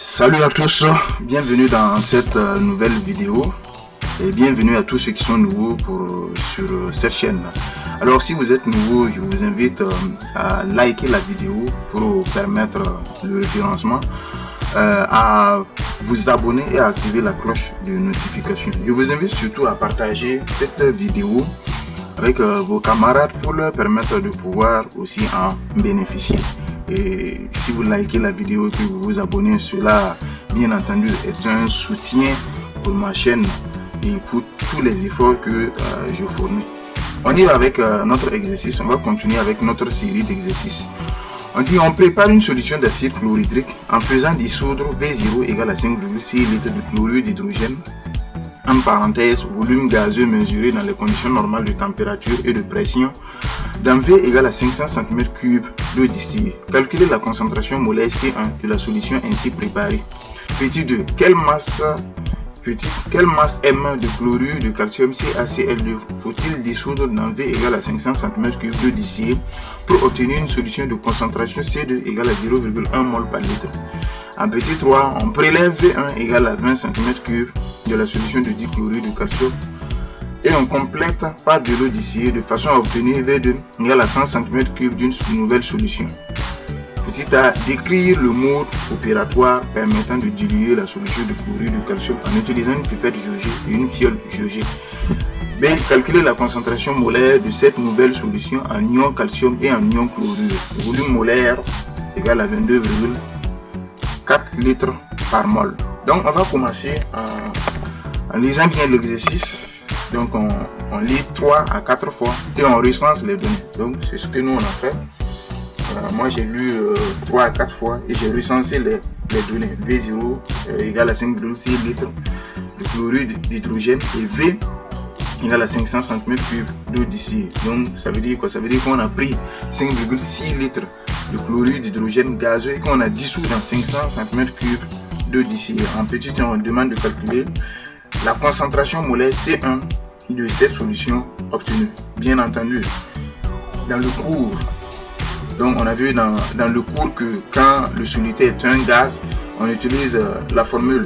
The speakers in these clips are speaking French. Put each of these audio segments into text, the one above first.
Salut à tous, bienvenue dans cette nouvelle vidéo et bienvenue à tous ceux qui sont nouveaux sur cette chaîne. Alors si vous êtes nouveau, je vous invite à liker la vidéo pour permettre le référencement, à vous abonner et à activer la cloche de notification. Je vous invite surtout à partager cette vidéo avec vos camarades pour leur permettre de pouvoir aussi en bénéficier. Et si vous likez la vidéo et que vous vous abonnez, cela bien entendu est un soutien pour ma chaîne et pour tous les efforts que je fournis. On y va avec notre exercice. On va continuer avec notre série d'exercices. On dit on prépare une solution d'acide chlorhydrique en faisant dissoudre V0 égale à 5,6 litres de chlorure d'hydrogène, en parenthèse, volume gazeux mesuré dans les conditions normales de température et de pression, dans V égale à 500 cm3 d'eau distillée. Calculez la concentration molaire C1 de la solution ainsi préparée. Petit 2. Quelle masse M de chlorure de calcium CaCl2 faut-il dissoudre dans V égale à 500 cm3 d'eau distillée pour obtenir une solution de concentration C2 égale à 0,1 mol par litre. En petit 3, on prélève V1 égale à 20 cm3 de la solution de dichlorure de calcium et on complète par de l'eau distillée de façon à obtenir V2 égale à 100 cm3 d'une nouvelle solution. Petit a, décrire le mode opératoire permettant de diluer la solution de chlorure de calcium en utilisant une pipette jaugée et une fiole jaugée. B. Calculer la concentration molaire de cette nouvelle solution en ion calcium et en ion chlorure. Le volume molaire égale à 22,4 litres par mol. Donc on va commencer en lisant bien l'exercice. Donc on lit 3 à 4 fois et on recense les données. Donc c'est ce que nous on a fait. Moi j'ai lu 3 à 4 fois et j'ai recensé les données. V0 égale à 5,6 litres de chlorure d'hydrogène et V égale à 500 cm3 d'eau distillée. Donc ça veut dire quoi? Ça veut dire qu'on a pris 5,6 litres de chlorure d'hydrogène gazeux et qu'on a dissous dans 500 cm3 d'eau distillée. En petit, on demande de calculer la concentration molaire C1 de cette solution obtenue. Bien entendu, dans le cours, donc on a vu dans le cours que quand le soluté est un gaz, on utilise la formule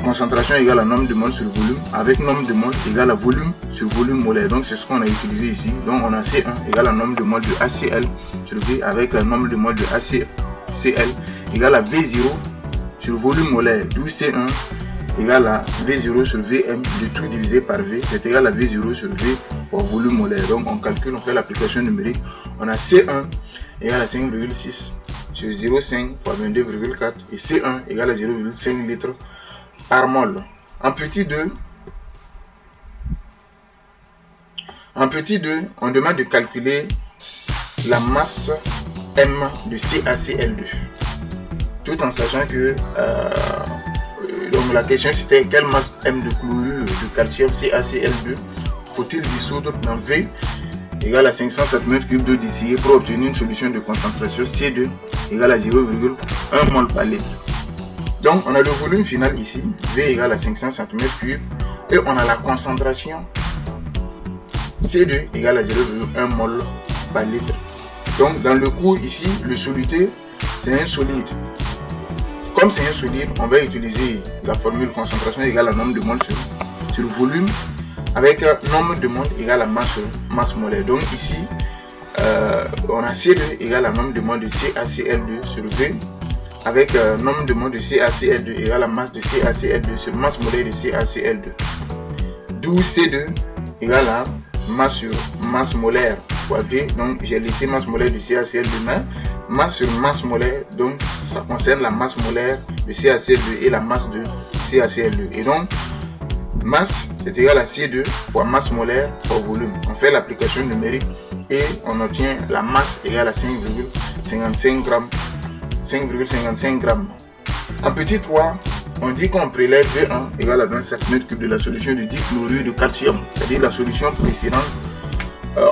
concentration égale à nombre de moles sur volume, avec nombre de moles égale à volume sur volume molaire. Donc c'est ce qu'on a utilisé ici. Donc on a C1 égale à nombre de moles de HCl sur V avec nombre de moles de HCl égale à V0 sur volume molaire, d'où C1 égale à V0 sur Vm de tout divisé par V, c'est égal à V0 sur V pour volume molaire. Donc on calcule, on fait l'application numérique. On a C1 égale à 5,6 sur 0,5 fois 22,4 et C1 égale à 0,5 litres par mol. En petit 2, on demande de calculer la masse M de CaCl2, tout en sachant que donc la question c'était quelle masse M de chlorure de calcium CaCl2 faut-il dissoudre dans V égale à 500 cm3 d'eau distillée pour obtenir une solution de concentration C2 égale à 0,1 mol par litre. Donc on a le volume final ici, V égale à 500 cm3 et on a la concentration C2 égale à 0,1 mol par litre. Donc dans le cours ici, le soluté c'est un solide. Comme c'est un solide, on va utiliser la formule concentration égale à nombre de moles sur volume avec nombre de moles égale à masse molaire. Donc ici, on a C2 égale à nombre de moles de CaCl2 sur V avec nombre de moles de CaCl2 égale à masse de CaCl2 sur masse molaire de CaCl2. D'où C2 égale à masse sur masse molaire fois V. Donc j'ai laissé masse molaire de CaCl2 mais masse sur masse molaire, donc ça concerne la masse molaire de CaCl2 et la masse de CaCl2. Et donc masse est égal à C2 fois masse molaire fois volume. On fait l'application numérique et on obtient la masse égale à 5,55 grammes. 5,55 grammes. En petit 3, on dit qu'on prélève V1 égale à 20 cm3 de la solution de dichlorure de calcium, c'est-à-dire la solution précédente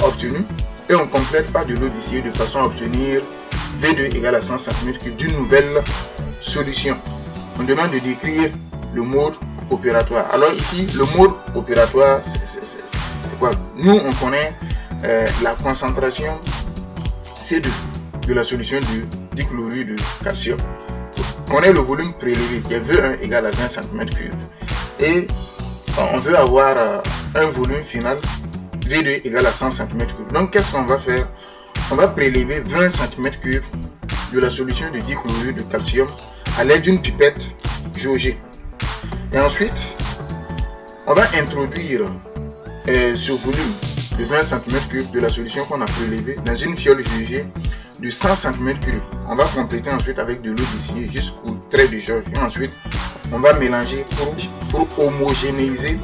obtenue, et on complète par de l'eau distillée de façon à obtenir V2 égale à 100 cm3 d'une nouvelle solution. On demande de décrire le mode opératoire. Alors ici, le mode opératoire, c'est quoi? Nous, on connaît la concentration C2 de la solution de dichlorure de calcium. connaît le volume prélevé qui est V1 égale à 20 cm3 et on veut avoir un volume final V2 égale à 100 cm3. Donc qu'est-ce qu'on va faire? On va prélever 20 cm3 de la solution de dichlorure de calcium à l'aide d'une pipette jaugée. Et ensuite, on va introduire ce volume de 20 cm3 de la solution qu'on a prélevée dans une fiole jaugée de 100 cm3. On va compléter ensuite avec de l'eau distillée jusqu'au trait de jauge. Et ensuite, on va mélanger pour homogénéiser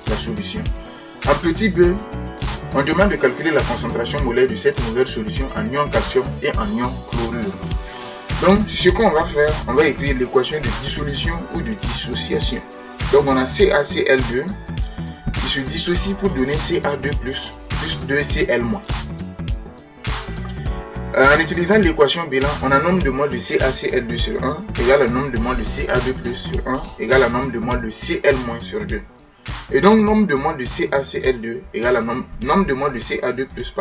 la solution. En petit b, on demande de calculer la concentration molaire de cette nouvelle solution en ion calcium et en ion chlorure. Donc, ce qu'on va faire, on va écrire l'équation de dissolution ou de dissociation. Donc, on a CaCl2 qui se dissocie pour donner Ca2 plus 2Cl-. En utilisant l'équation bilan, on a nombre de moles de CaCl2 sur 1 égale à nombre de moles de Ca2 plus sur 1 égale à nombre de moles de Cl- sur 2. Et donc, nombre de moles de CaCl2 égale à nombre de moles de Ca2 plus,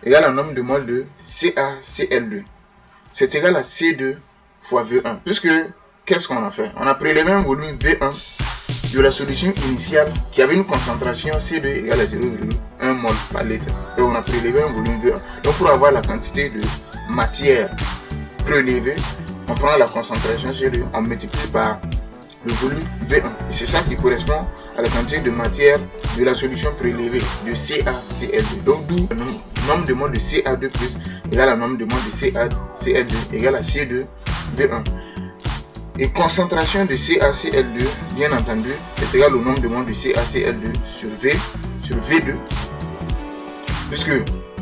égale à nombre de moles de CaCl2. C'est égal à C2 fois V1. Puisque, qu'est-ce qu'on a fait? On a prélevé un volume V1 de la solution initiale qui avait une concentration C2 égale à 0,1 mol par litre. Et on a prélevé un volume V1. Donc, pour avoir la quantité de matière prélevée, on prend la concentration C2, on multiplie par le volume V1. Et c'est ça qui correspond à la quantité de matière de la solution prélevée de CaCl2. Donc, d'où le nombre de moles de Ca2 plus égale à nombre de moles de CaCl2 égale à C2 V1. Et concentration de CaCl2, bien entendu, c'est égal au nombre de moles de CaCl2 sur V2. Puisque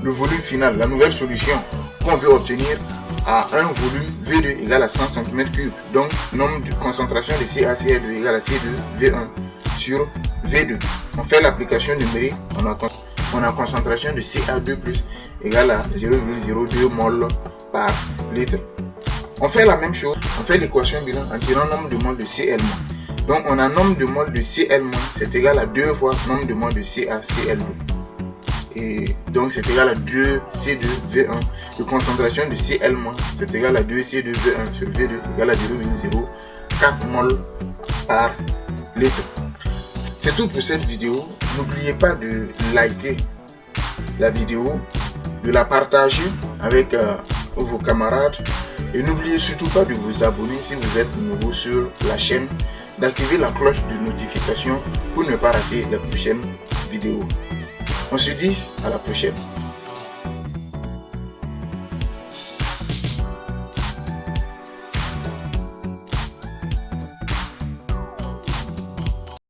le volume final, la nouvelle solution qu'on veut obtenir, a un volume V2 égale à 100 cm3. Donc, nombre de concentration de CaCl2 égale à C2 V1 sur V2. On fait l'application numérique, on a concentration de Ca2 plus égale à 0,02 mol par litre. On fait la même chose, on fait l'équation bilan en tirant nombre de moles de Cl-. Donc, on a nombre de moles de Cl-, c'est égal à 2 fois nombre de moles de CaCl2. Et donc, c'est égal à 2C2V1. De concentration de Cl-, c'est égal à 2C2V1 sur V2 égale à 0,04 mol par litre. C'est tout pour cette vidéo. N'oubliez pas de liker la vidéo, de la partager avec vos camarades. Et n'oubliez surtout pas de vous abonner si vous êtes nouveau sur la chaîne, d'activer la cloche de notification pour ne pas rater les prochaines vidéos. On se dit à la prochaine.